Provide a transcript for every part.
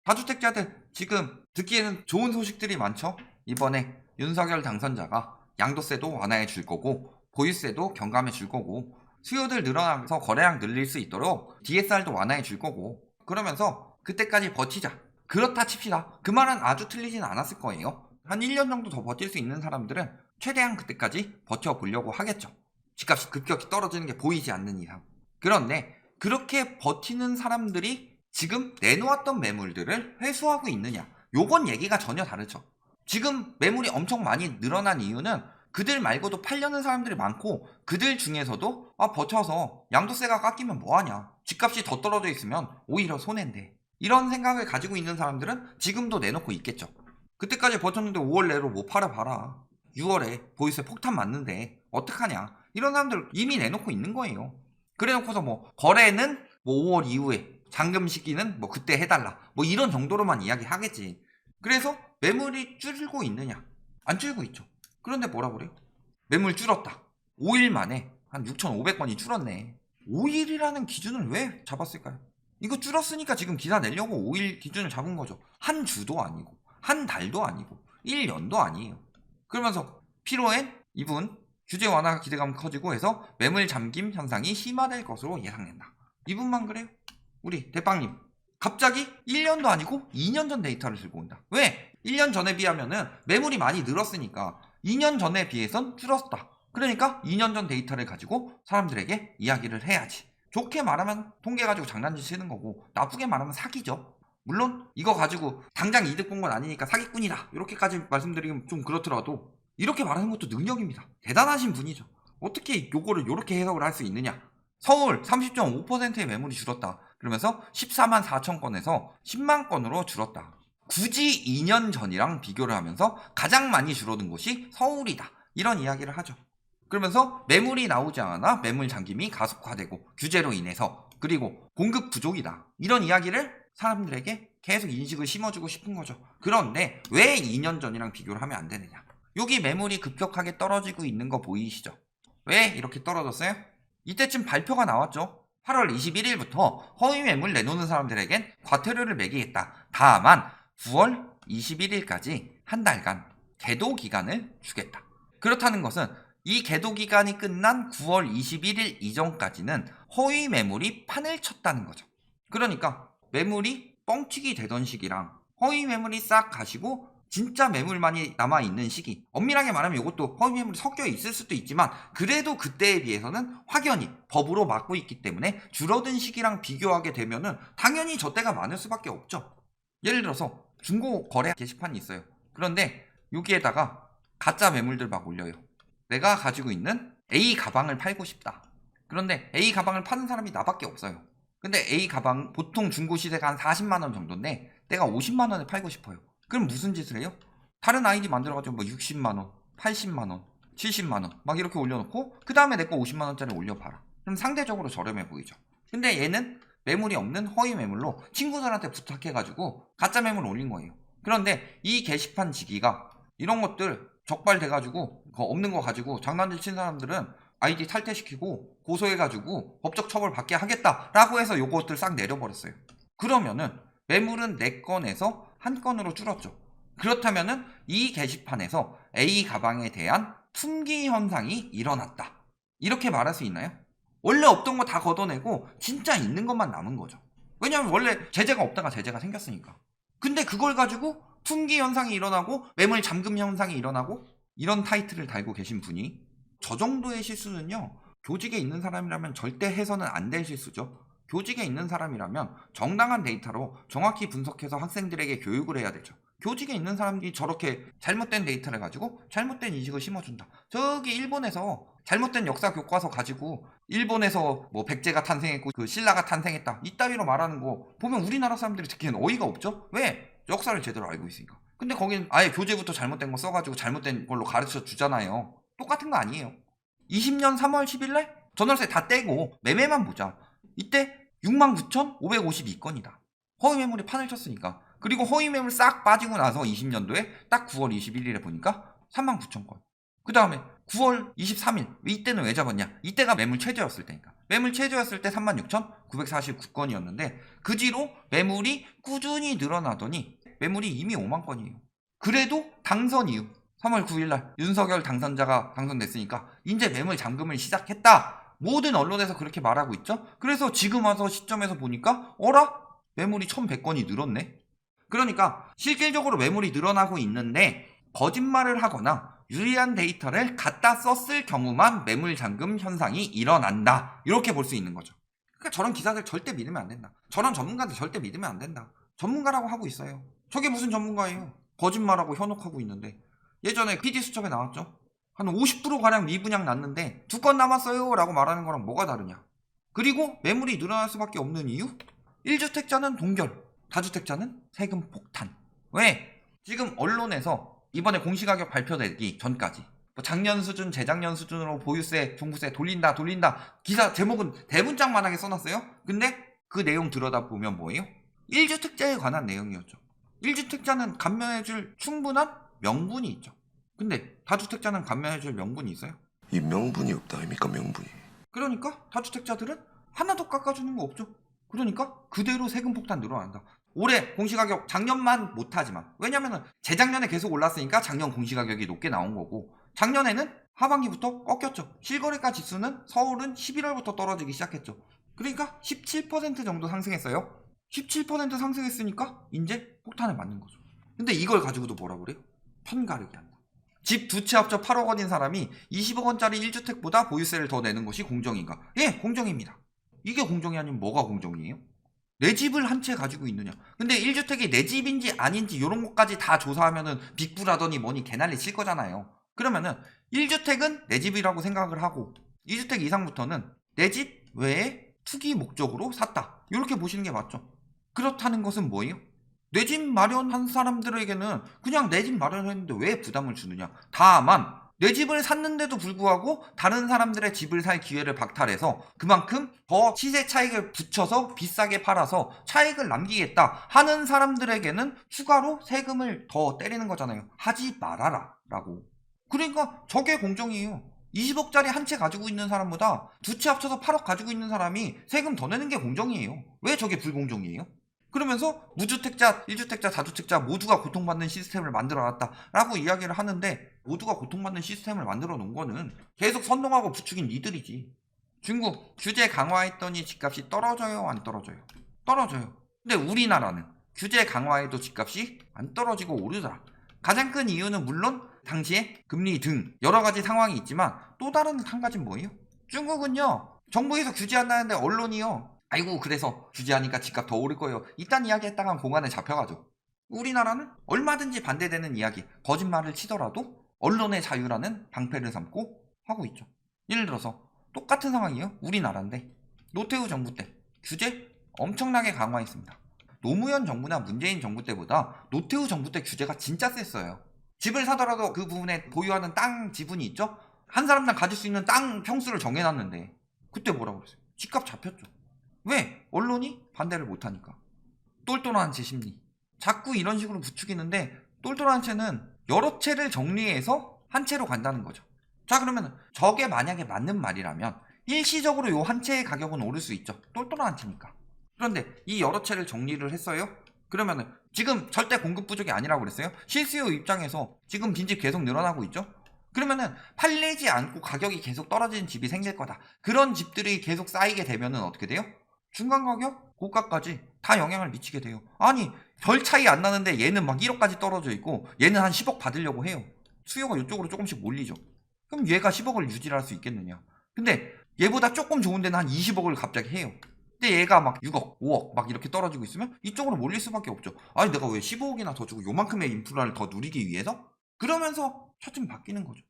다주택자들 지금 듣기에는 좋은 소식들이 많죠. 이번에 윤석열 당선자가 양도세도 완화해 줄 거고 보유세도 경감해 줄 거고 수요들 늘어나면서 거래량 늘릴 수 있도록 DSR도 완화해 줄 거고 그러면서 그때까지 버티자. 그렇다 칩시다. 그 말은 아주 틀리진 않았을 거예요. 한 1년 정도 더 버틸 수 있는 사람들은 최대한 그때까지 버텨보려고 하겠죠. 집값이 급격히 떨어지는 게 보이지 않는 이상. 그런데 그렇게 버티는 사람들이 지금 내놓았던 매물들을 회수하고 있느냐? 요건 얘기가 전혀 다르죠. 지금 매물이 엄청 많이 늘어난 이유는 그들 말고도 팔려는 사람들이 많고 그들 중에서도 버텨서 양도세가 깎이면 뭐하냐? 집값이 더 떨어져 있으면 오히려 손해인데 이런 생각을 가지고 있는 사람들은 지금도 내놓고 있겠죠. 그때까지 버텼는데 5월 내로 뭐 팔아봐라. 6월에 보유세 폭탄 맞는데 어떡하냐? 이런 사람들 이미 내놓고 있는 거예요. 그래놓고서 뭐 거래는 뭐 5월 이후에 잔금 시기는 뭐 그때 해달라 뭐 이런 정도로만 이야기하겠지. 그래서 매물이 줄고 있느냐? 안 줄고 있죠. 그런데 뭐라 그래요? 매물 줄었다. 5일 만에 한 6,500건이 줄었네. 5일이라는 기준을 왜 잡았을까요? 이거 줄었으니까 지금 기사 내려고 5일 기준을 잡은 거죠. 한 주도 아니고 한 달도 아니고 1년도 아니에요. 그러면서 피로엔 이분 규제 완화 기대감 커지고 해서 매물 잠김 현상이 심화될 것으로 예상된다. 이분만 그래요? 우리 대빵님 갑자기 1년도 아니고 2년 전 데이터를 들고 온다. 왜? 1년 전에 비하면은 매물이 많이 늘었으니까 2년 전에 비해선 줄었다. 그러니까 2년 전 데이터를 가지고 사람들에게 이야기를 해야지. 좋게 말하면 통계 가지고 장난질 치는 거고 나쁘게 말하면 사기죠. 물론 이거 가지고 당장 이득 본 건 아니니까 사기꾼이다 이렇게까지 말씀드리면 좀 그렇더라도 이렇게 말하는 것도 능력입니다. 대단하신 분이죠. 어떻게 요거를 이렇게 해석을 할 수 있느냐. 서울 30.5%의 매물이 줄었다. 그러면서 14만 4천 건에서 10만 건으로 줄었다. 굳이 2년 전이랑 비교를 하면서 가장 많이 줄어든 곳이 서울이다. 이런 이야기를 하죠. 그러면서 매물이 나오지 않아 매물 잠김이 가속화되고 규제로 인해서 그리고 공급 부족이다. 이런 이야기를 사람들에게 계속 인식을 심어주고 싶은 거죠. 그런데 왜 2년 전이랑 비교를 하면 안 되느냐. 여기 매물이 급격하게 떨어지고 있는 거 보이시죠? 왜 이렇게 떨어졌어요? 이때쯤 발표가 나왔죠. 8월 21일부터 허위 매물 내놓는 사람들에겐 과태료를 매기겠다. 다만 9월 21일까지 한 달간 계도 기간을 주겠다. 그렇다는 것은 이 계도 기간이 끝난 9월 21일 이전까지는 허위 매물이 판을 쳤다는 거죠. 그러니까 매물이 뻥튀기 되던 시기랑 허위 매물이 싹 가시고 진짜 매물만이 남아있는 시기, 엄밀하게 말하면 이것도 허위 매물이 섞여 있을 수도 있지만 그래도 그때에 비해서는 확연히 법으로 막고 있기 때문에 줄어든 시기랑 비교하게 되면은 당연히 저때가 많을 수밖에 없죠. 예를 들어서 중고 거래 게시판이 있어요. 그런데 여기에다가 가짜 매물들 막 올려요. 내가 가지고 있는 A 가방을 팔고 싶다. 그런데 A 가방을 파는 사람이 나밖에 없어요. 근데 A 가방 보통 중고 시세가 한 40만원 정도인데 내가 50만원에 팔고 싶어요. 그럼 무슨 짓을 해요? 다른 아이디 만들어가지고 뭐 60만원, 80만원, 70만원 막 이렇게 올려놓고 그 다음에 내 거 50만원짜리 올려봐라. 그럼 상대적으로 저렴해 보이죠. 근데 얘는 매물이 없는 허위 매물로 친구들한테 부탁해가지고 가짜 매물을 올린 거예요. 그런데 이 게시판 지기가 이런 것들 적발돼가지고 없는 거 가지고 장난질 친 사람들은 아이디 탈퇴시키고 고소해가지고 법적 처벌 받게 하겠다라고 해서 요것들 싹 내려버렸어요. 그러면은 매물은 4건에서 1건으로 줄었죠. 그렇다면은 이 게시판에서 A 가방에 대한 품귀 현상이 일어났다. 이렇게 말할 수 있나요? 원래 없던 거 다 걷어내고 진짜 있는 것만 남은 거죠. 왜냐하면 원래 제재가 없다가 제재가 생겼으니까. 근데 그걸 가지고 품귀 현상이 일어나고 매물 잠금 현상이 일어나고 이런 타이틀을 달고 계신 분이 저 정도의 실수는요. 교직에 있는 사람이라면 절대 해서는 안 될 실수죠. 교직에 있는 사람이라면 정당한 데이터로 정확히 분석해서 학생들에게 교육을 해야 되죠. 교직에 있는 사람들이 저렇게 잘못된 데이터를 가지고 잘못된 인식을 심어준다. 저기 일본에서 잘못된 역사 교과서 가지고 일본에서 뭐 백제가 탄생했고 그 신라가 탄생했다 이따위로 말하는 거 보면 우리나라 사람들이 듣기엔 어이가 없죠. 왜? 역사를 제대로 알고 있으니까. 근데 거긴 아예 교재부터 잘못된 거 써가지고 잘못된 걸로 가르쳐 주잖아요. 똑같은 거 아니에요. 20년 3월 10일날 전월세 다 떼고 매매만 보자. 이때 69,552건이다. 허위 매물이 판을 쳤으니까. 그리고 허위 매물 싹 빠지고 나서 20년도에 딱 9월 21일에 보니까 39,000건. 그 다음에 9월 23일 이때는 왜 잡았냐? 이때가 매물 최저였을 때니까. 매물 최저였을 때 36,949건이었는데 그 뒤로 매물이 꾸준히 늘어나더니 매물이 이미 5만 건이에요. 그래도 당선 이후 3월 9일날 윤석열 당선자가 당선됐으니까 이제 매물 잠금을 시작했다. 모든 언론에서 그렇게 말하고 있죠. 그래서 지금 와서 시점에서 보니까 어라? 매물이 1,100건이 늘었네. 그러니까 실질적으로 매물이 늘어나고 있는데 거짓말을 하거나 유리한 데이터를 갖다 썼을 경우만 매물 잠금 현상이 일어난다. 이렇게 볼 수 있는 거죠. 그러니까 저런 기사들 절대 믿으면 안 된다. 저런 전문가들 절대 믿으면 안 된다. 전문가라고 하고 있어요. 저게 무슨 전문가예요? 거짓말하고 현혹하고 있는데. 예전에 PD수첩에 나왔죠. 한 50%가량 미분양 났는데 2건 남았어요 라고 말하는 거랑 뭐가 다르냐. 그리고 매물이 늘어날 수밖에 없는 이유? 1주택자는 동결, 다주택자는 세금 폭탄. 왜? 지금 언론에서 이번에 공시가격 발표되기 전까지 뭐 작년 수준, 재작년 수준으로 보유세, 종부세 돌린다 기사 제목은 대문짝만하게 써놨어요. 근데 그 내용 들여다보면 뭐예요? 1주택자에 관한 내용이었죠. 1주택자는 감면해줄 충분한 명분이 있죠. 근데 다주택자는 감면해줄 명분이 있어요? 이 명분이 없다 아닙니까? 명분이. 그러니까 다주택자들은 하나도 깎아주는 거 없죠. 그러니까 그대로 세금 폭탄 늘어난다. 올해 공시가격 작년만 못하지만 왜냐면은 재작년에 계속 올랐으니까 작년 공시가격이 높게 나온 거고 작년에는 하반기부터 꺾였죠. 실거래가 지수는 서울은 11월부터 떨어지기 시작했죠. 그러니까 17% 정도 상승했어요. 17% 상승했으니까 이제 폭탄을 맞는 거죠. 근데 이걸 가지고도 뭐라 그래요? 편가르기 한다. 집 두 채 합쳐 8억 원인 사람이 20억 원짜리 1주택보다 보유세를 더 내는 것이 공정인가? 예, 공정입니다. 이게 공정이 아니면 뭐가 공정이에요? 내 집을 한 채 가지고 있느냐. 근데 1주택이 내 집인지 아닌지 이런 것까지 다 조사하면은 빅불하더니 뭐니 개난리 칠 거잖아요. 그러면은 1주택은 내 집이라고 생각을 하고 2주택 이상부터는 내 집 외에 투기 목적으로 샀다. 이렇게 보시는 게 맞죠. 그렇다는 것은 뭐예요? 내 집 마련한 사람들에게는 그냥 내 집 마련했는데 왜 부담을 주느냐. 다만 내 집을 샀는데도 불구하고 다른 사람들의 집을 살 기회를 박탈해서 그만큼 더 시세 차익을 붙여서 비싸게 팔아서 차익을 남기겠다 하는 사람들에게는 추가로 세금을 더 때리는 거잖아요. 하지 말아라 라고. 그러니까 저게 공정이에요. 20억짜리 한 채 가지고 있는 사람보다 두 채 합쳐서 8억 가지고 있는 사람이 세금 더 내는 게 공정이에요. 왜 저게 불공정이에요? 그러면서 무주택자, 1주택자, 다주택자 모두가 고통받는 시스템을 만들어놨다 라고 이야기를 하는데 모두가 고통받는 시스템을 만들어 놓은 거는 계속 선동하고 부추긴 니들이지. 중국 규제 강화했더니 집값이 떨어져요? 안 떨어져요? 떨어져요. 근데 우리나라는 규제 강화해도 집값이 안 떨어지고 오르더라. 가장 큰 이유는 물론 당시에 금리 등 여러 가지 상황이 있지만 또 다른 한 가지는 뭐예요? 중국은요 정부에서 규제한다는데 언론이요 아이고 그래서 규제하니까 집값 더 오를 거예요. 이딴 이야기 했다간 공안에 잡혀가죠. 우리나라는 얼마든지 반대되는 이야기, 거짓말을 치더라도 언론의 자유라는 방패를 삼고 하고 있죠. 예를 들어서 똑같은 상황이에요. 우리나라인데 노태우 정부 때 규제 엄청나게 강화했습니다. 노무현 정부나 문재인 정부 때보다 노태우 정부 때 규제가 진짜 셌어요. 집을 사더라도 그 부분에 보유하는 땅 지분이 있죠. 한 사람당 가질 수 있는 땅 평수를 정해놨는데 그때 뭐라고 그랬어요? 집값 잡혔죠. 왜? 언론이 반대를 못하니까. 똘똘한 채 심리. 자꾸 이런 식으로 부추기는데 똘똘한 채는 여러 채를 정리해서 한 채로 간다는 거죠. 자 그러면 저게 만약에 맞는 말이라면 일시적으로 요 한 채의 가격은 오를 수 있죠. 똘똘한 채니까. 그런데 이 여러 채를 정리를 했어요. 그러면은 지금 절대 공급 부족이 아니라고 그랬어요. 실수요 입장에서 지금 빈집 계속 늘어나고 있죠. 그러면은 팔리지 않고 가격이 계속 떨어지는 집이 생길 거다. 그런 집들이 계속 쌓이게 되면은 어떻게 돼요? 중간 가격, 고가까지 다 영향을 미치게 돼요. 아니 별 차이 안 나는데 얘는 막 1억까지 떨어져 있고 얘는 한 10억 받으려고 해요. 수요가 이쪽으로 조금씩 몰리죠. 그럼 얘가 10억을 유지할 수 있겠느냐. 근데 얘보다 조금 좋은 데는 한 20억을 갑자기 해요. 근데 얘가 막 6억, 5억 막 이렇게 떨어지고 있으면 이쪽으로 몰릴 수밖에 없죠. 아니 내가 왜 15억이나 더 주고 요만큼의 인프라를 더 누리기 위해서? 그러면서 차츰 바뀌는 거죠.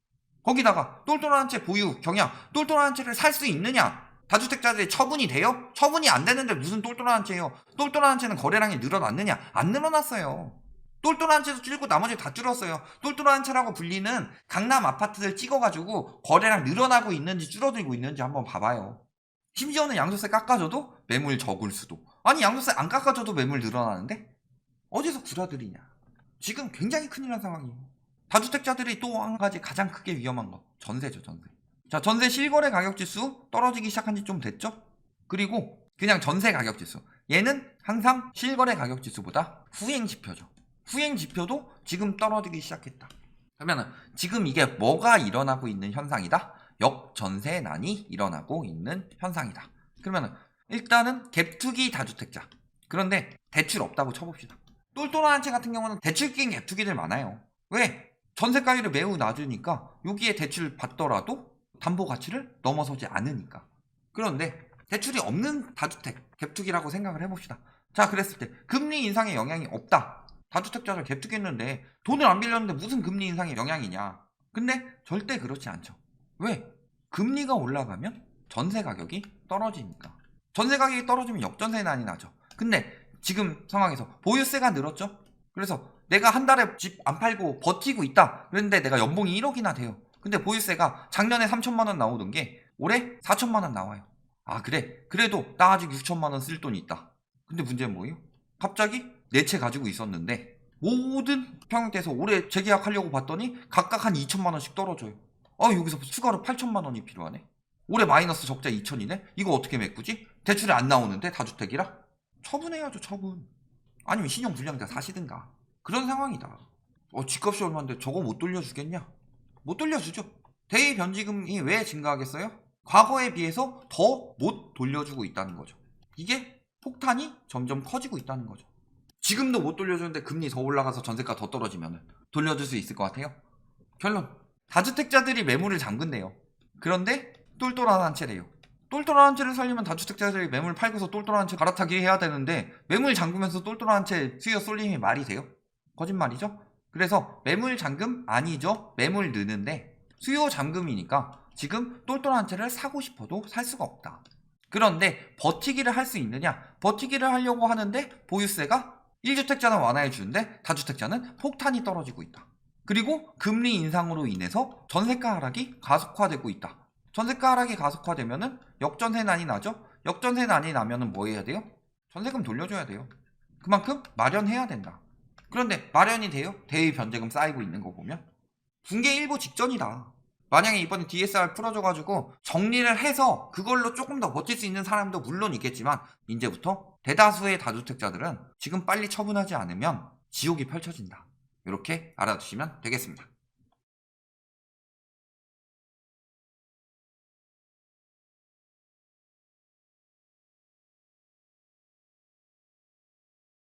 거기다가 똘똘한 채 보유, 경영, 똘똘한 채를 살 수 있느냐? 다주택자들이 처분이 돼요? 처분이 안 되는데 무슨 똘똘한 채예요? 똘똘한 채는 거래량이 늘어났느냐? 안 늘어났어요. 똘똘한 채도 줄고 나머지 다 줄었어요. 똘똘한 채라고 불리는 강남 아파트들 찍어가지고 거래량 늘어나고 있는지 줄어들고 있는지 한번 봐봐요. 심지어는 양도세 깎아줘도 매물 적을 수도. 아니 양도세 안 깎아줘도 매물 늘어나는데? 어디서 구라들이냐. 지금 굉장히 큰일 난 상황이에요. 다주택자들이 또 한 가지 가장 크게 위험한 거, 전세죠, 전세. 자, 전세 실거래 가격 지수 떨어지기 시작한 지 좀 됐죠? 그리고 그냥 전세 가격 지수. 얘는 항상 실거래 가격 지수보다 후행 지표죠. 후행 지표도 지금 떨어지기 시작했다. 그러면은 지금 이게 뭐가 일어나고 있는 현상이다? 역전세난이 일어나고 있는 현상이다. 그러면은 일단은 갭투기 다주택자. 그런데 대출 없다고 쳐봅시다. 똘똘한 한 채 같은 경우는 대출 낀 갭투기들 많아요. 왜? 전세가율이 매우 낮으니까 여기에 대출 받더라도 담보 가치를 넘어서지 않으니까. 그런데 대출이 없는 다주택 갭투기라고 생각을 해봅시다. 자, 그랬을 때 금리 인상에 영향이 없다. 다주택자를 갭투기했는데 돈을 안 빌렸는데 무슨 금리 인상에 영향이냐. 근데 절대 그렇지 않죠. 왜? 금리가 올라가면 전세 가격이 떨어지니까. 전세 가격이 떨어지면 역전세난이 나죠. 근데 지금 상황에서 보유세가 늘었죠. 그래서 내가 한 달에 집 안 팔고 버티고 있다. 그런데 내가 연봉이 1억이나 돼요. 근데 보유세가 작년에 3천만 원 나오던 게 올해 4천만 원 나와요. 아, 그래. 그래도 나 아직 6천만 원 쓸 돈이 있다. 근데 문제는 뭐예요? 갑자기 4채 가지고 있었는데 모든 평형대에서 올해 재계약하려고 봤더니 각각 한 2천만 원씩 떨어져요. 여기서 추가로 8천만 원이 필요하네. 올해 마이너스 적자 2천이네? 이거 어떻게 메꾸지? 대출이 안 나오는데 다주택이라? 처분해야죠, 처분. 아니면 신용불량자 사시든가. 그런 상황이다. 집값이 얼마인데 저거 못 돌려주겠냐? 못 돌려주죠. 대입변제금이 왜 증가하겠어요? 과거에 비해서 더 못 돌려주고 있다는 거죠. 이게 폭탄이 점점 커지고 있다는 거죠. 지금도 못 돌려주는데 금리 더 올라가서 전세가 더 떨어지면 돌려줄 수 있을 것 같아요? 결론, 다주택자들이 매물을 잠근대요. 그런데 똘똘한 한 채래요. 똘똘한 한 채를 살려면 다주택자들이 매물 팔고서 똘똘한 한 채 갈아타기 해야 되는데 매물 잠그면서 똘똘한 한 채 수요 쏠림이 말이 돼요? 거짓말이죠? 그래서 매물 잠금 아니죠. 매물 느는데 수요 잠금이니까 지금 똘똘한 한 채를 사고 싶어도 살 수가 없다. 그런데 버티기를 할 수 있느냐? 버티기를 하려고 하는데 보유세가 1주택자는 완화해 주는데 다주택자는 폭탄이 떨어지고 있다. 그리고 금리 인상으로 인해서 전세가 하락이 가속화되고 있다. 전세가 하락이 가속화되면은 역전세난이 나죠? 역전세난이 나면은 뭐 해야 돼요? 전세금 돌려줘야 돼요. 그만큼 마련해야 된다. 그런데 마련이 돼요? 대입변제금 쌓이고 있는 거 보면 붕괴 일보 직전이다. 만약에 이번에 DSR 풀어줘가지고 정리를 해서 그걸로 조금 더 버틸 수 있는 사람도 물론 있겠지만 이제부터 대다수의 다주택자들은 지금 빨리 처분하지 않으면 지옥이 펼쳐진다. 이렇게 알아두시면 되겠습니다.